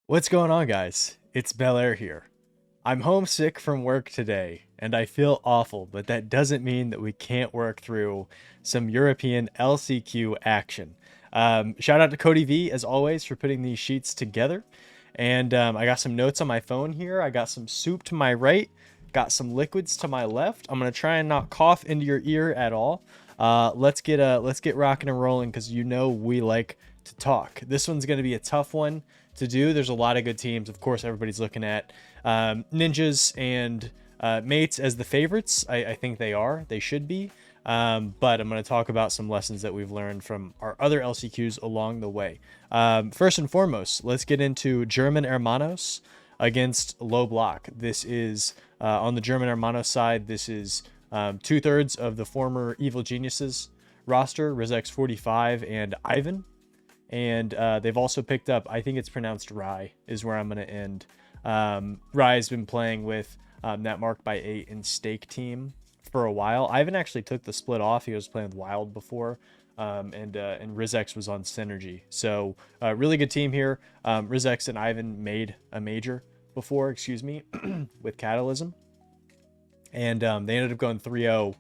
What's going on, guys? It's Bel Air here. I'm homesick from work today, and I feel awful, but that doesn't mean that we can't work through some European LCQ action. Shout out to Cody V, as always, for putting these sheets together. And I got some notes on my phone here. I got some soup to my right, got some liquids to my left. I'm gonna try and not cough into your ear at all. Let's get rocking and rolling because we like to talk. This one's gonna be a tough one to do. There's a lot of good teams. Of course, everybody's looking at Ninjas and Mates as the favorites. I think they are. They should be. But I'm going to talk about some lessons that we've learned from our other LCQs along the way. First and foremost, let's get into German Hermanos against Low Block. This is on the German Hermanos side. This is 2/3 of the former Evil Geniuses roster, Rizex 45 and Ivan. And they've also picked up, I think it's pronounced Rye, is where I'm going to end. Rye has been playing with that Marked by 8 and Stake team for a while. Ivan actually took the split off. He was playing with Wild before, and Rizex was on Synergy. So really good team here. Rizex and Ivan made a major before, with Catalysm. And they ended up going 3-0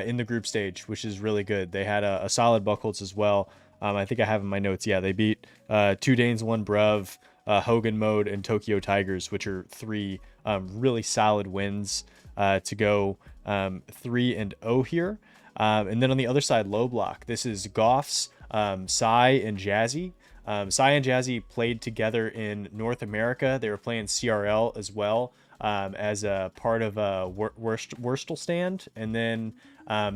in the group stage, which is really good. They had a solid Buckholz as well. I think I have in my notes. Yeah, they beat 2 Danes, 1 Bruv, Hogan Mode, and Tokyo Tigers, which are 3 really solid wins to go 3-0 here. And then on the other side, Low Block. This is Goffs, Psy, and Jazzy. Psy and Jazzy played together in North America. They were playing CRL as well as a part of a Wurstel stand. And then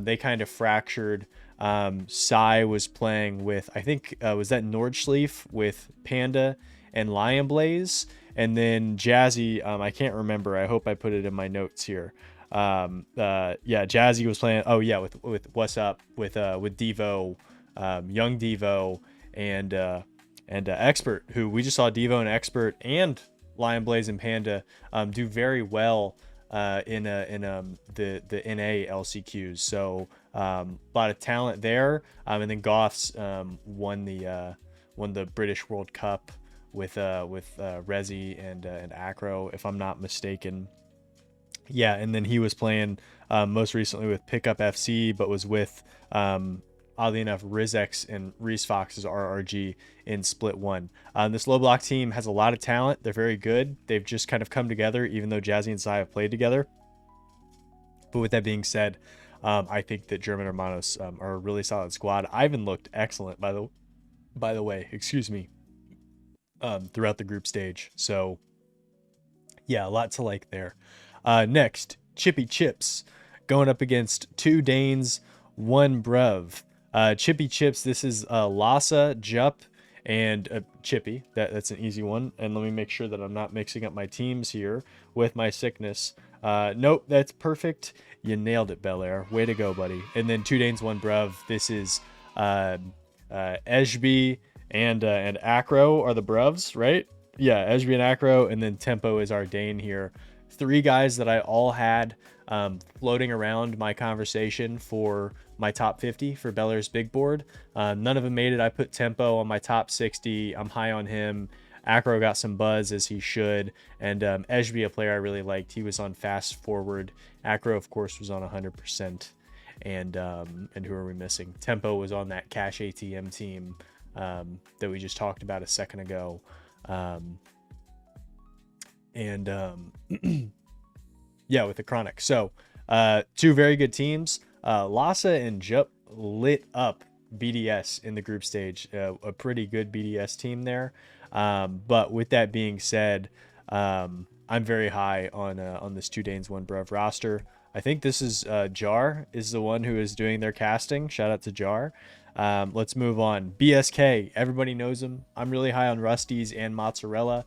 they kind of fractured. Psy was playing with, I think, was that Nordschleife with Panda and Lion Blaze, and then Jazzy, I can't remember. I hope I put it in my notes here. Jazzy was playing. Oh yeah, with What's Up with Devo, Young Devo, and Expert, who we just saw Devo and Expert and Lion Blaze and Panda do very well in the NA LCQs. So a lot of talent there. And then Goffs won the British World Cup with Rezi and Acro, if I'm not mistaken. Yeah, and then he was playing most recently with Pickup FC, but was with oddly enough Rizex and Reese Fox's RRG in Split 1. This Low Block team has a lot of talent. They're very good. They've just kind of come together, even though Jazzy and Sai have played together. But with that being said, I think that German Hermanos are a really solid squad. Ivan looked excellent, by the way, throughout the group stage. So yeah, a lot to like there. Next, Chippy Chips going up against 2 Danes, 1 Bruv. Chippy Chips, this is Lhasa, Jup, and Chippy. That's an easy one. And let me make sure that I'm not mixing up my teams here with my sickness. Nope, that's perfect. You nailed it, Bel Air. Way to go, buddy. And then 2 Danes, 1 Bruv. This is Eshby and Acro are the Bruvs, right? Yeah, Eshby and Acro, and then Tempo is our Dane here. 3 guys that I all had floating around my conversation for my top 50 for Bel Air's big board. None of them made it. I put Tempo on my top 60. I'm high on him. Acro got some buzz, as he should. And Eshby, a player I really liked, he was on fast forward. Acro, of course, was on 100%. And who are we missing? Tempo was on that cash ATM team that we just talked about a second ago. Yeah, with the Chronic. So 2 very good teams. Lhasa and Jup lit up BDS in the group stage. A pretty good BDS team there. But with that being said, I'm very high on this 2 Danes 1 Bruv roster. I think this is Jar is the one who is doing their casting. Shout out to Jar. Let's move on. BSK, everybody knows him. I'm really high on Rusty's and Mozzarella.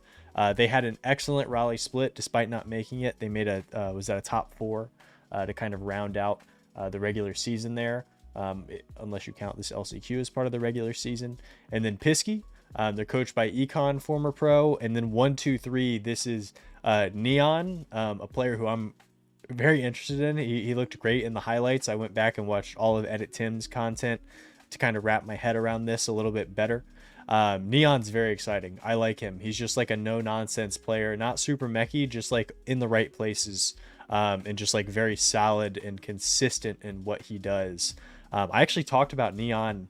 They had an excellent Raleigh split despite not making it. They made a top 4 to kind of round out the regular season there, unless you count this LCQ as part of the regular season. And then Pisky, they're coached by Econ, former pro. And then 1, 2, 3, this is Neon, a player who I'm very interested in. He looked great in the highlights. I went back and watched all of Edit Tim's content to kind of wrap my head around this a little bit better. Neon's very exciting. I like him. He's just like a no-nonsense player, not super mechy, just like in the right places, and just like very solid and consistent in what he does. I actually talked about Neon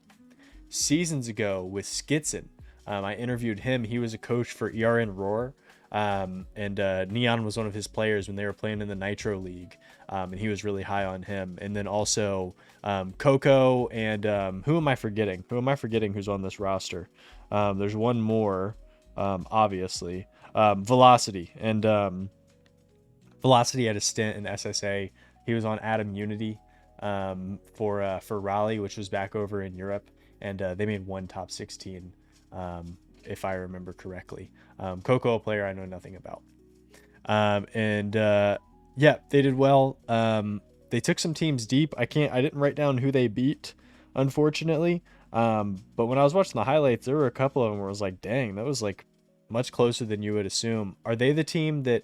seasons ago with Skitson. I interviewed him. He was a coach for ERN Roar. And Neon was one of his players when they were playing in the Nitro League. And he was really high on him. And then also Coco and who am I forgetting? Who am I forgetting who's on this roster? There's one more, obviously. Velocity. And Velocity had a stint in SSA. He was on Atom Unity for Raleigh, which was back over in Europe. And they made one top 16, if I remember correctly. Coco, a player I know nothing about. Yeah, they did well. They took some teams deep. I didn't write down who they beat, unfortunately. But when I was watching the highlights, there were a couple of them where I was like, dang, that was like much closer than you would assume. Are they the team that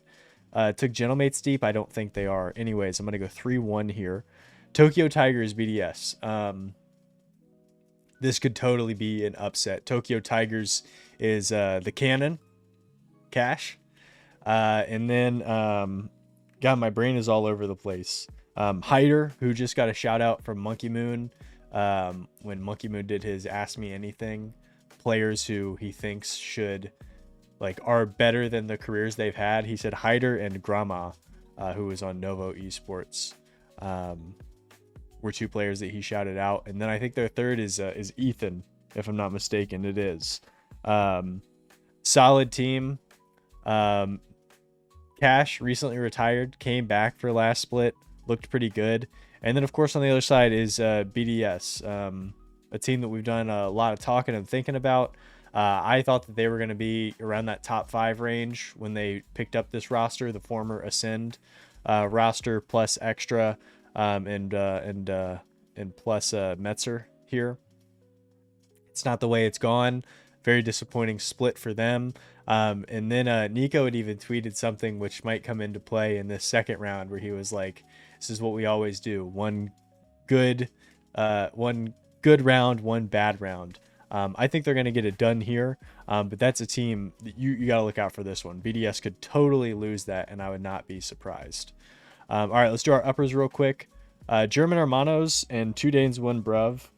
took Gentlemates deep? I don't think they are. Anyways, I'm going to go 3-1 here. Tokyo Tigers BDS. This could totally be an upset. Tokyo Tigers is the Cannon, Cash. And then, God, my brain is all over the place. Hyder, who just got a shout out from Monkey Moon when Monkey Moon did his Ask Me Anything. Players who he thinks are better than the careers they've had. He said Hyder and Grama, who was on Novo Esports. Were two players that he shouted out. And then I think their third is Ethan, if I'm not mistaken. It is. Solid team. Cash recently retired, came back for last split, looked pretty good. And then, of course, on the other side is BDS, a team that we've done a lot of talking and thinking about. I thought that they were going to be around that top 5 range when they picked up this roster, the former Ascend roster plus Extra. And plus Metzer here. It's not the way it's gone. Very disappointing split for them. And then Nico had even tweeted something which might come into play in this second round, where he was like, "This is what we always do: one good round, one bad round." I think they're going to get it done here, but that's a team that you got to look out for this one. BDS could totally lose that, and I would not be surprised. All right, let's do our uppers real quick. German Hermanos and 2 Danes, 1 Bruv.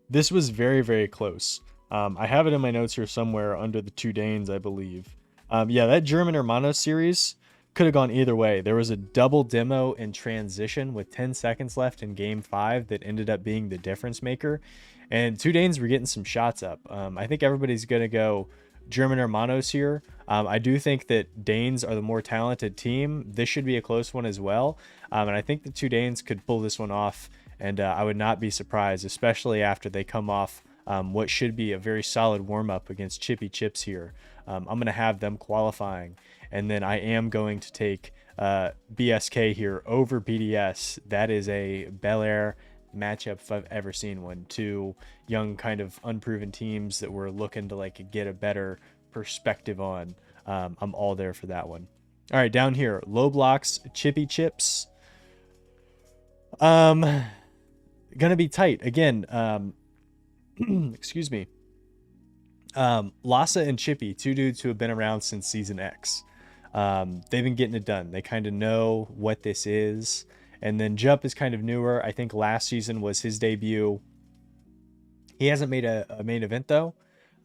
This was very, very close. I have it in my notes here somewhere under the 2 Danes, I believe. Yeah, that German Hermanos series could have gone either way. There was a double demo in transition with 10 seconds left in game 5 that ended up being the difference maker. And 2 Danes were getting some shots up. I think everybody's going to go German Hermanos here. I do think that Danes are the more talented team. This should be a close one as well. And I think the 2 Danes could pull this one off. And I would not be surprised, especially after they come off what should be a very solid warm-up against Chippy Chips here. I'm going to have them qualifying. And then I am going to take BSK here over BDS. That is a Bel Air matchup if I've ever seen one. 2 young kind of unproven teams that we're looking to get a better perspective on. I'm all there for that one. All right, down here, Low Blocks, Chippy Chips. Gonna be tight again. Excuse me. Lassa and Chippy, 2 dudes who have been around since Season X. They've been getting it done. They kind of know what this is. And then Jump is kind of newer. I think last season was his debut. He hasn't made a main event, though.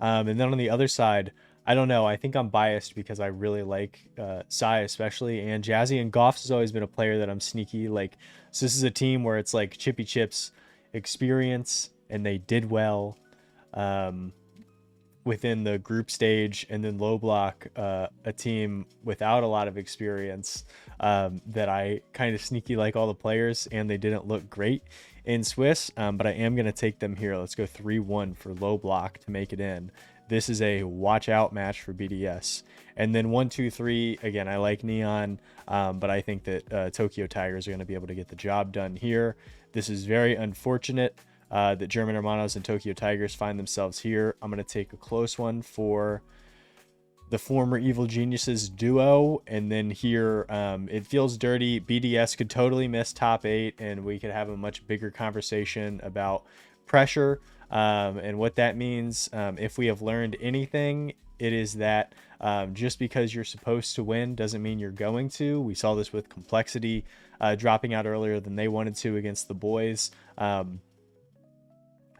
And then on the other side, I don't know. I think I'm biased because I really like Sai especially. And Jazzy and Goffs has always been a player that I'm sneaky. So this is a team where it's like Chippy Chips experience, and they did well within the group stage. And then Low Block, a team without a lot of experience that I kind of sneaky like all the players, and they didn't look great in Swiss, but I am going to take them here. Let's go 3-1 for Low Block to make it in. This is a watch out match for BDS. And then 1-2-3, again, I like Neon, but I think that Tokyo Tigers are going to be able to get the job done here. This is very unfortunate that German Hermanos and Tokyo Tigers find themselves here. I'm going to take a close one for the former Evil Geniuses duo. And then here, it feels dirty. BDS could totally miss top 8, and we could have a much bigger conversation about pressure. And what that means, if we have learned anything, it is that just because you're supposed to win doesn't mean you're going to. We saw this with Complexity dropping out earlier than they wanted to against the boys.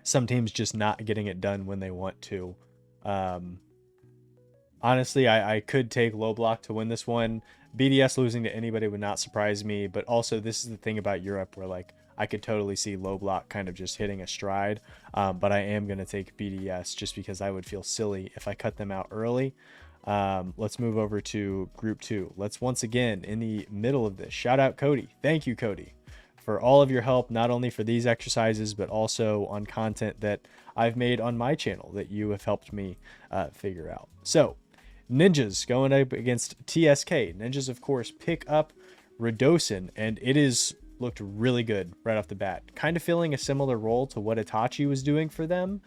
Some teams just not getting it done when they want to. Honestly, I could take low block to win this one. BDS losing to anybody would not surprise me, but also this is the thing about Europe where like I could totally see low block kind of just hitting a stride. But I am going to take BDS just because I would feel silly if I cut them out early. Let's move over to group 2. Let's once again in the middle of this shout out Cody. Thank you, Cody, for all of your help, not only for these exercises, but also on content that I've made on my channel that you have helped me figure out. So Ninjas going up against TSK. Ninjas, of course, pick up Radosin, and it is looked really good right off the bat. Kind of feeling a similar role to what Itachi was doing for them.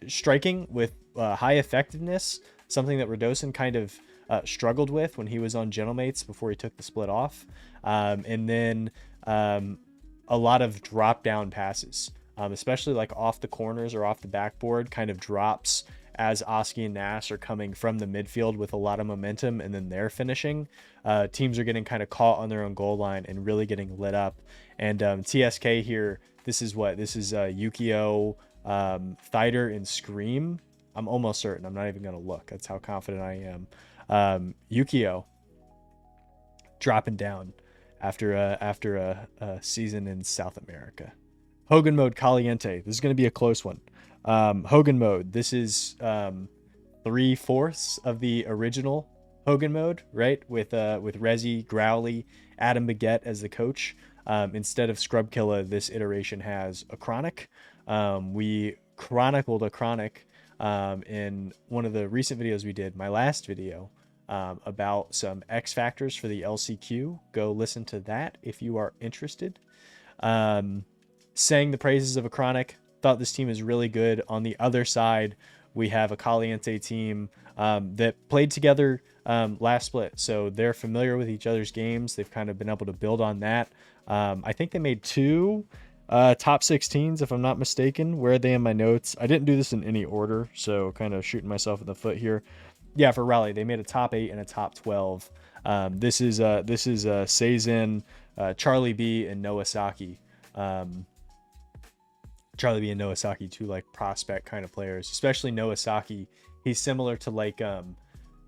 Striking with high effectiveness, something that Radosin kind of struggled with when he was on Gentlemates before he took the split off. And then a lot of drop down passes, especially like off the corners or off the backboard, kind of drops as Oski and Nass are coming from the midfield with a lot of momentum, and then they're finishing. Teams are getting kind of caught on their own goal line and really getting lit up. And TSK here, this is Yukio, Thider, and Scream. I'm almost certain. I'm not even going to look. That's how confident I am. Yukio dropping down after a season in South America. Hogan Mode Caliente. This is going to be a close one. Hogan Mode. This is 3/4 of the original Hogan Mode, right? With Rezi, Growly, Adam Baguette as the coach. Instead of Scrubkilla, this iteration has a Chronic. We chronicled a Chronic in one of the recent videos we did, my last video, about some X factors for the LCQ. Go listen to that if you are interested. Sang the praises of a Chronic. Thought this team is really good. On the other side, we have a Caliente team that played together last split, so they're familiar with each other's games. They've kind of been able to build on that. I think they made 2 top 16s, if I'm not mistaken. Where are they in my notes? I didn't do this in any order, so kind of shooting myself in the foot here. Yeah, for Raleigh, they made a top 8 and a top 12. This is Seizen, Charlie B, and Noasaki. Charlie B and Noasaki, 2 like prospect kind of players, especially Noasaki. He's similar to like a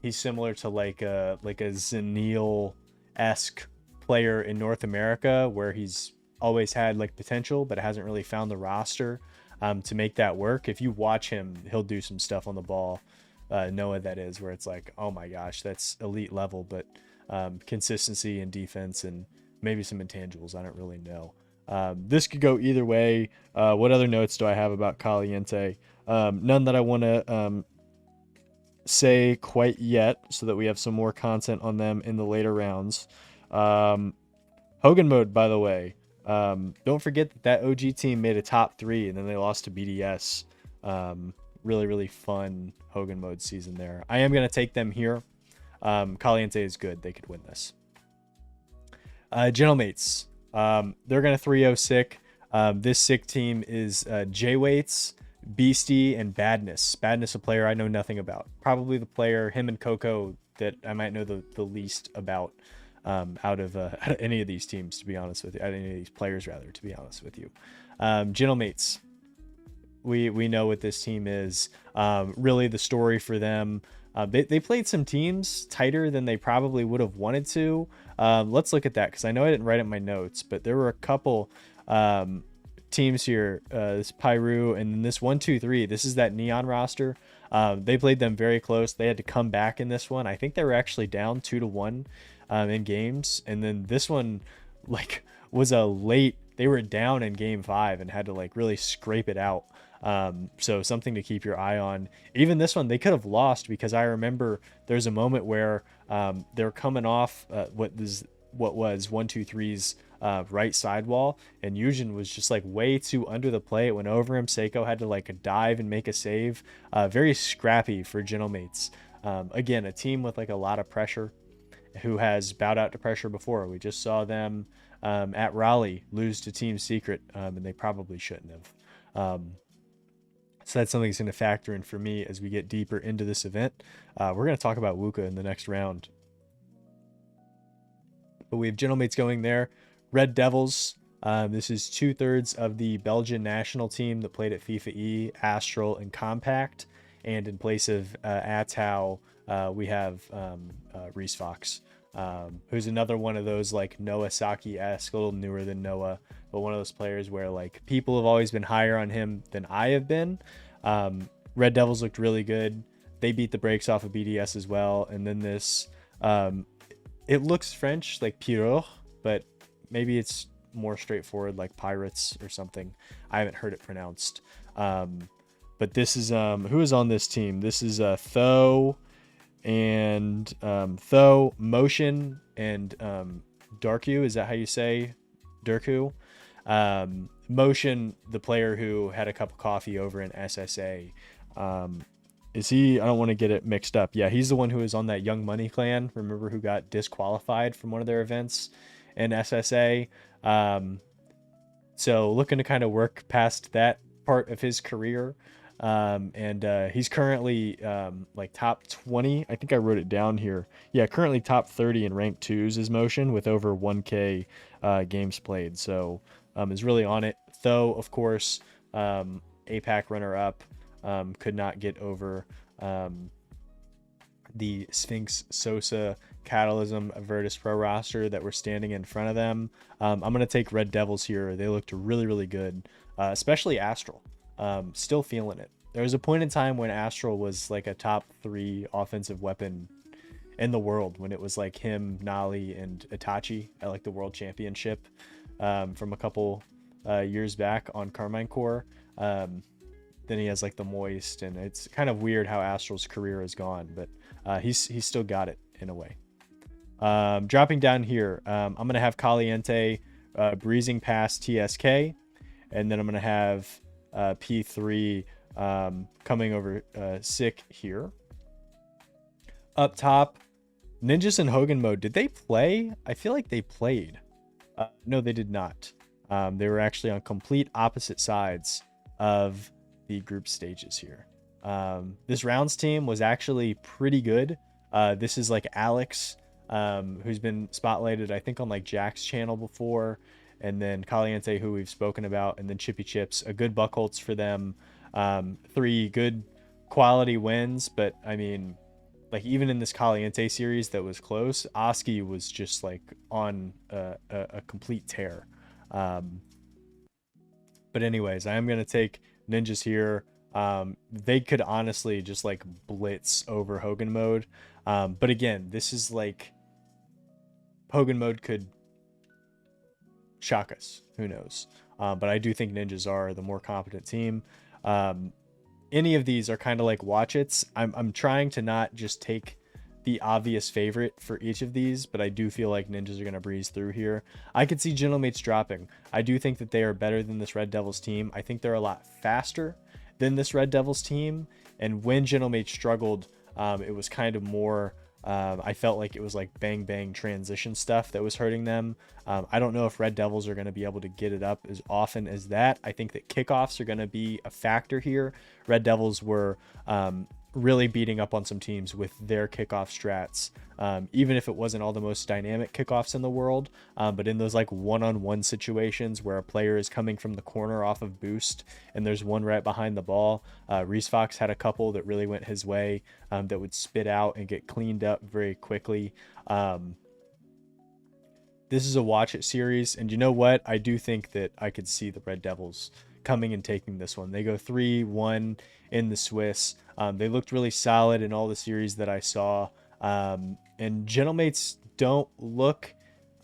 Zenil-esque player in North America, where he's always had like potential but hasn't really found the roster to make that work. If you watch him, he'll do some stuff on the ball, Noah that is, where it's like, oh my gosh, that's elite level, but consistency and defense and maybe some intangibles, I don't really know. This could go either way. What other notes do I have about Caliente? None that I want to say quite yet, so that we have some more content on them in the later rounds. Hogan Mode, by the way, don't forget that OG team made a top 3 and then they lost to BDS. Really fun Hogan Mode season there. I am going to take them here. Caliente is good. They could win this. Gentlemates. They're going to 3-0 Sick. This Sick team is J-Weights, Beastie, and Badness. Badness, a player I know nothing about. Probably the player, him and Coco, that I might know the least about out of any of these teams, to be honest with you. Any of these players, rather, to be honest with you. Gentlemates. We know what this team is. Really the story for them. They played some teams tighter than they probably would have wanted to. Let's look at that, because I know I didn't write it in my notes, but there were a couple teams here. This Pyru and then this 1-2-3. This is that Neon roster. They played them very close. They had to come back in this one. I think they were actually down 2-1 in games, and then this one like was a late. They were down in game 5 and had to like really scrape it out. So something to keep your eye on. Even this one, they could have lost, because I remember there's a moment where they're coming off what was 1-2-3's right sidewall, and Yujin was just like way too under the play. It went over him. Seiko had to like dive and make a save. Very scrappy for Gentlemates. Again, a team with like a lot of pressure, who has bowed out to pressure before. We just saw them at Raleigh lose to Team Secret, and they probably shouldn't have. So that's something that's going to factor in for me as we get deeper into this event. We're going to talk about Wuka in the next round. But we have Gentlemates going there. Red Devils. This is 2/3 of the Belgian national team that played at FIFA E, Astral, and Compact. And in place of Atau, we have Reese Fox, who's another one of those like Noah Saki-esque, a little newer than Noah, but one of those players where like people have always been higher on him than I have been. Red Devils looked really good. They beat the brakes off of BDS as well. And then this, it looks French, like Pirot, but maybe it's more straightforward, like Pirates or something. I haven't heard it pronounced. But this is who is on this team. This is Tho and Tho, Motion, and Darku. Is that how you say Darku? Motion, the player who had a cup of coffee over in SSA. Is he? I don't want to get it mixed up. Yeah, he's the one who is on that Young Money clan. Remember, who got disqualified from one of their events in SSA. So looking to kind of work past that part of his career. And he's currently like top 20. I think I wrote it down here. Yeah, currently top 30 in rank 2s is Motion with over 1K games played. So is really on it. Though, of course, APAC runner-up, could not get over the Sphinx, Sosa, Catalysm, Virtus Pro roster that were standing in front of them. I'm going to take Red Devils here. They looked really, really good, especially Astral. Still feeling it. There was a point in time when Astral was like a top 3 offensive weapon in the world, when it was like him, Nali, and Itachi at like the World Championship from a couple years back on Carmine Core. Then he has like the Moist, and it's kind of weird how Astral's career has gone, but he's still got it in a way. Dropping down here, I'm going to have Caliente breezing past TSK, and then I'm going to have P3 coming over Sick here. Up top, Ninjas and Hogan Mode. Did they play? I feel like they played. No, they did not. They were actually on complete opposite sides of the group stages here. This rounds team was actually pretty good. This is like Alex, who's been spotlighted, I think, on like Jack's channel before, and then Caliente, who we've spoken about, and then Chippy Chips. A good Buckholtz for them. 3 good quality wins, but I mean, like even in this Caliente series that was close, Oski was just like on a complete tear. But anyways, I am going to take Ninjas here. They could honestly just like blitz over Hogan Mode. But again, this is like Hogan Mode could shock us. Who knows? But I do think Ninjas are the more competent team. Any of these are kind of like watch-its. I'm trying to not just take the obvious favorite for each of these, but I do feel like Ninjas are going to breeze through here. I could see Gentlemates dropping. I do think that they are better than this Red Devils team. I think they're a lot faster than this Red Devils team. And when Gentlemates struggled, it was kind of more, I felt like it was like bang bang transition stuff that was hurting them. I don't know if Red Devils are going to be able to get it up as often as that. I think that kickoffs are going to be a factor here. Red Devils were really beating up on some teams with their kickoff strats, even if it wasn't all the most dynamic kickoffs in the world, but in those like one-on-one situations where a player is coming from the corner off of boost and there's one right behind the ball. Reese Fox had a couple that really went his way, that would spit out and get cleaned up very quickly. This is a watch it series, and you know what? I do think that I could see the Red Devils coming and taking this one. They go 3-1 in the Swiss. They looked really solid in all the series that I saw. And Gentlemates don't look,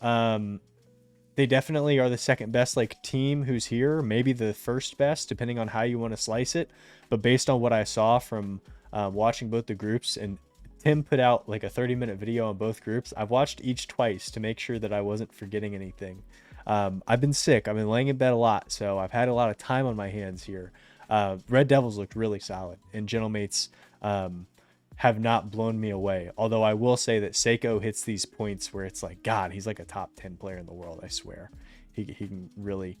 they definitely are the second best like team who's here, maybe the first best, depending on how you want to slice it. But based on what I saw from watching both the groups, and Tim put out like a 30-minute video on both groups. I've watched each twice to make sure that I wasn't forgetting anything. I've been sick. I've been laying in bed a lot, so I've had a lot of time on my hands here. Red Devils looked really solid, and Gentlemates have not blown me away. Although I will say that Seiko hits these points where it's like, God, he's like a top 10 player in the world, I swear. He can really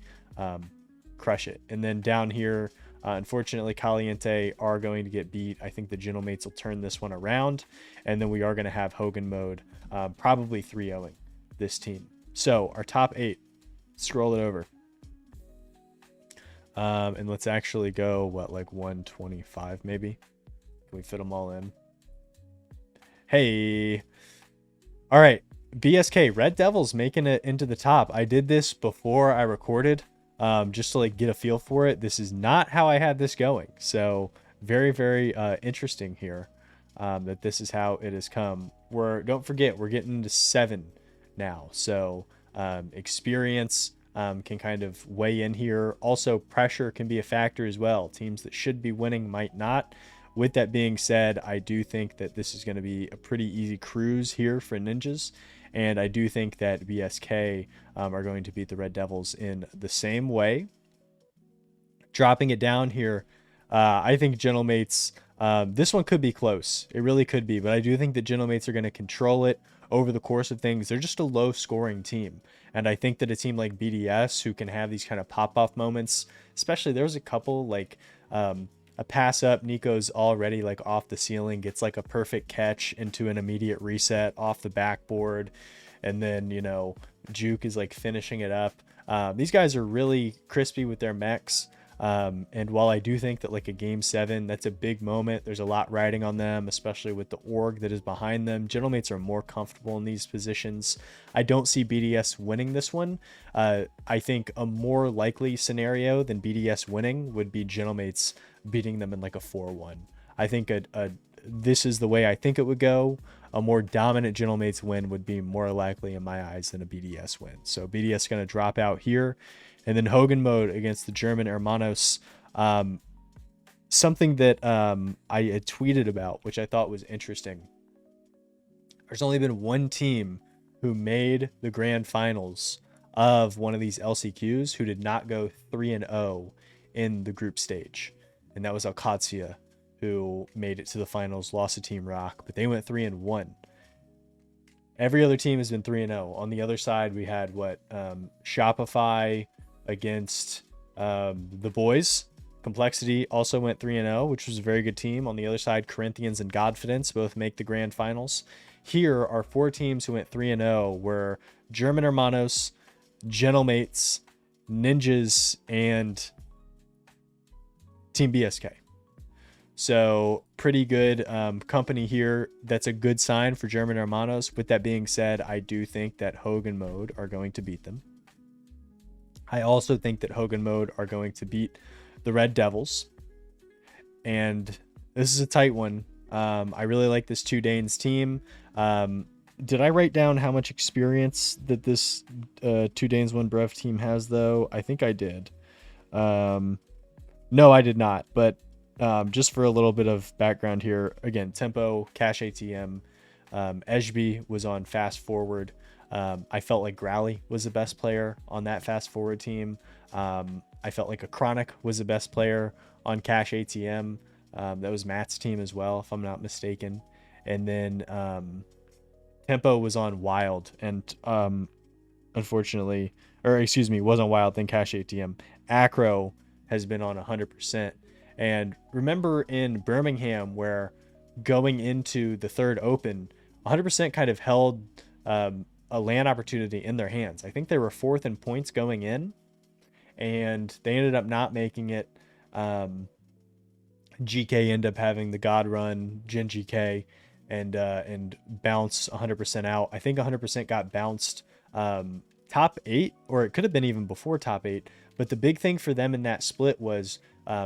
crush it. And then down here, unfortunately, Caliente are going to get beat. I think the Gentlemates will turn this one around, and then we are going to have Hogan mode, probably 3-0ing this team. So our top 8, scroll it over. And let's actually go, like 125 maybe? Can we fit them all in? Hey. All right. BSK, Red Devils making it into the top. I did this before I recorded, just to like get a feel for it. This is not how I had this going. So very, very interesting here, that this is how it has come. Don't forget, we're getting into 7 now. So experience can kind of weigh in here. Also, pressure can be a factor as well. Teams that should be winning might not. With that being said, I do think that this is going to be a pretty easy cruise here for Ninjas. And I do think that BSK are going to beat the Red Devils in the same way. Dropping it down here, I think Gentlemates, this one could be close. It really could be. But I do think that Gentlemates are going to control it over the course of things. They're just a low-scoring team. And I think that a team like BDS, who can have these kind of pop-off moments, especially there was a couple like a pass up, Nico's already like off the ceiling, gets like a perfect catch into an immediate reset off the backboard, and then, you know, Juke is like finishing it up. These guys are really crispy with their mechs. And while I do think that like a game 7, that's a big moment, there's a lot riding on them, especially with the org that is behind them. Gentlemates are more comfortable in these positions. I don't see BDS winning this one. I think a more likely scenario than BDS winning would be Gentlemates beating them in like a 4-1. I think this is the way I think it would go. A more dominant Gentlemates win would be more likely in my eyes than a BDS win. So BDS going to drop out here. And then Hogan mode against the German Hermanos. Something that I had tweeted about, which I thought was interesting. There's only been one team who made the grand finals of one of these LCQs who did not go 3-0 in the group stage. And that was Alcatia, who made it to the finals, lost to Team Rock, but they went 3-1. Every other team has been 3-0. On the other side, we had Shopify against the boys. Complexity also went 3-0, which was a very good team. On the other side, Corinthians and Godfidence both make the grand finals. Here are 4 teams who went 3-0, were German Hermanos, Gentlemates, Ninjas, and Team BSK. So pretty good company here. That's a good sign for German Hermanos. With that being said, I do think that Hogan mode are going to beat them. I also think that Hogan mode are going to beat the Red Devils. And this is a tight one. I really like this 2 Danes team. Did I write down how much experience that this 2 Danes 1 Brev team has, though? I think I did. No, I did not. But just for a little bit of background here, again, Tempo, Cash ATM, Ejby was on Fast Forward. I felt like Growly was the best player on that Fast Forward team. I felt like a Chronic was the best player on Cash ATM. That was Matt's team as well, if I'm not mistaken. And then Tempo was on Wild, and unfortunately, was on Wild, then Cash ATM. Acro has been on 100%. And remember in Birmingham, where going into the third open, 100% kind of held a LAN opportunity in their hands. I think they were 4th in points going in, and they ended up not making it. GK ended up having the God run, Gen GK, and bounce 100% out. I think 100% got bounced top 8, or it could have been even before top 8. But the big thing for them in that split was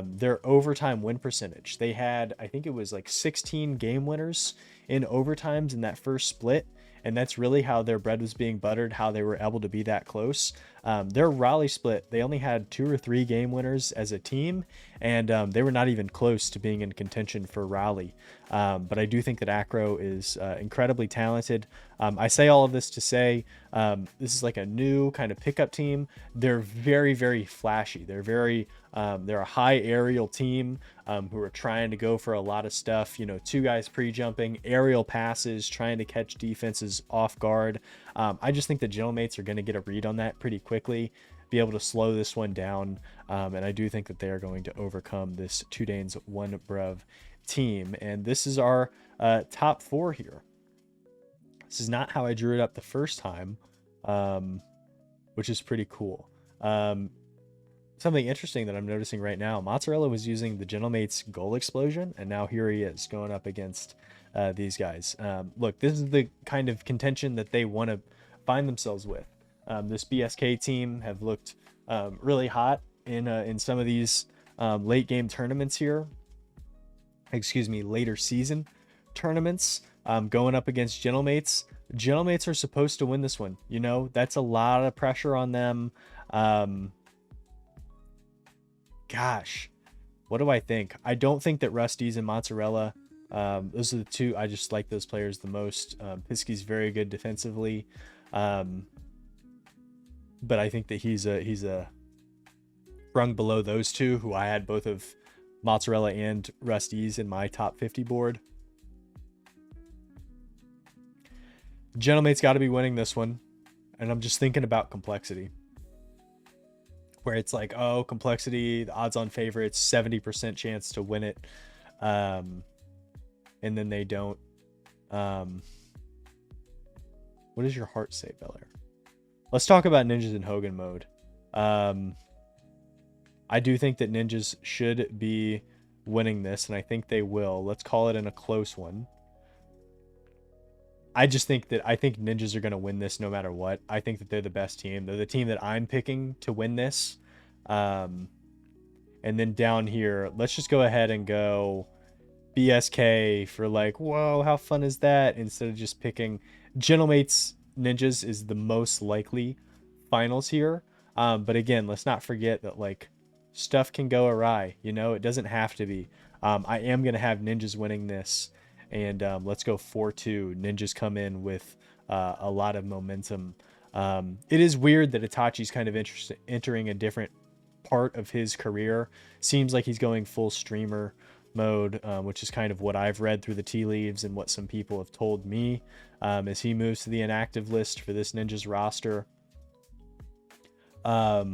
their overtime win percentage. They had, I think it was like 16 game winners in overtimes in that first split. And that's really how their bread was being buttered, how they were able to be that close. Their Raleigh split, they only had 2 or 3 game winners as a team, and they were not even close to being in contention for Raleigh. But I do think that Acro is incredibly talented. I say all of this to say this is like a new kind of pickup team. They're very, very flashy. They're a high aerial team who are trying to go for a lot of stuff. 2 guys pre-jumping, aerial passes, trying to catch defenses off guard. I just think the Gentlemates are going to get a read on that pretty quickly. be able to slow this one down. And I do think that they are going to overcome this 2 Danes 1 Bruv team. And this is our top 4 here. This is not how I drew it up the first time, which is pretty cool. Something interesting that I'm noticing right now, Mozzarella was using the Gentlemate's goal explosion, and now here he is going up against these guys. Look, this is the kind of contention that they want to find themselves with. This BSK team have looked really hot in some of these late game tournaments here. Excuse me, later season tournaments, going up against Gentlemates. Gentlemates are supposed to win this one. You know, that's a lot of pressure on them. Gosh, what do I think? I don't think that Rusty's and Mozzarella, those are the two. I just like those players the most. Pisky's very good defensively. But I think that he's a rung below those two, who I had both of Mozzarella and Rusty's in my top 50 board. Gentlemate's got to be winning this one. And I'm just thinking about complexity, where it's like, oh, complexity, the odds on favorites, 70% chance to win it. And then they don't. What does your heart say, Belair? Let's talk about Ninjas in Hogan mode. I do think that Ninjas should be winning this, and I think they will. Let's call it in a close one. I think Ninjas are going to win this no matter what. I think that they're the best team. They're the team that I'm picking to win this. And then down here, let's just go ahead and go BSK for like, whoa, how fun is that? Instead of just picking Gentlemates. Ninjas is the most likely finals here. But again, let's not forget that like stuff can go awry. You know, it doesn't have to be. I am going to have Ninjas winning this. And let's go 4-2. Ninjas come in with a lot of momentum. It is weird that Itachi's kind of entering a different part of his career. Seems like he's going full streamer mode, which is kind of what I've read through the tea leaves and what some people have told me as he moves to the inactive list for this Ninjas roster. A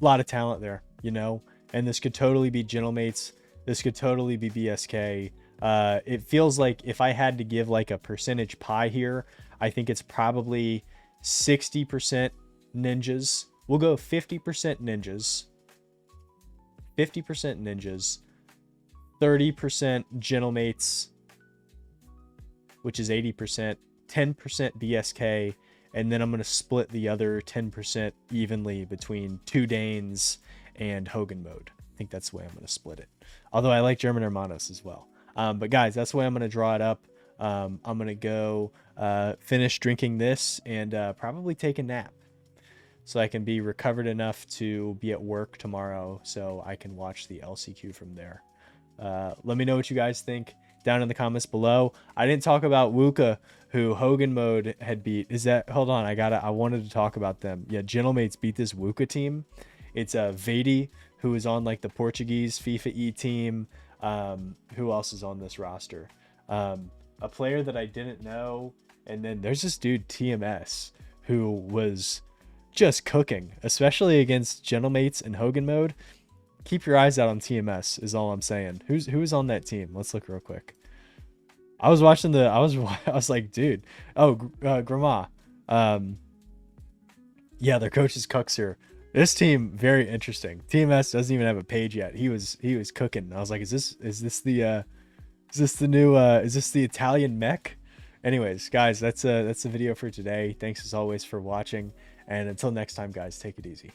lot of talent there, you know, and this could totally be Gentlemates. This could totally be BSK. It feels like if I had to give like a percentage pie here, I think it's probably 60% Ninjas. We'll go 50% Ninjas, 50% Ninjas, 30% Gentlemates, which is 80%, 10% BSK, and then I'm going to split the other 10% evenly between 2 Danes and Hogan mode. I think that's the way I'm going to split it. Although I like German Hermanos as well. But guys, that's the way I'm going to draw it up. I'm going to go finish drinking this and probably take a nap, so I can be recovered enough to be at work tomorrow so I can watch the LCQ from there. Let me know what you guys think down in the comments below. I didn't talk about Wuka, who Hogan mode had beat. Hold on, I wanted to talk about them. Yeah, Gentlemates beat this Wuka team. It's Vady, who is on like the Portuguese FIFA E team. Who else is on this roster? A player that I didn't know. And then there's this dude TMS who was just cooking, especially against Gentlemates and Hogan mode. Keep your eyes out on TMS is all I'm saying. Who's on that team? Let's look real quick. I was watching I was like, dude. Oh, Grandma. Yeah, their coach is Cuxer. This team, very interesting. TMS doesn't even have a page yet. He was cooking. I was like, is this the Italian mech? Anyways, guys, that's the video for today. Thanks as always for watching, and until next time, guys, take it easy.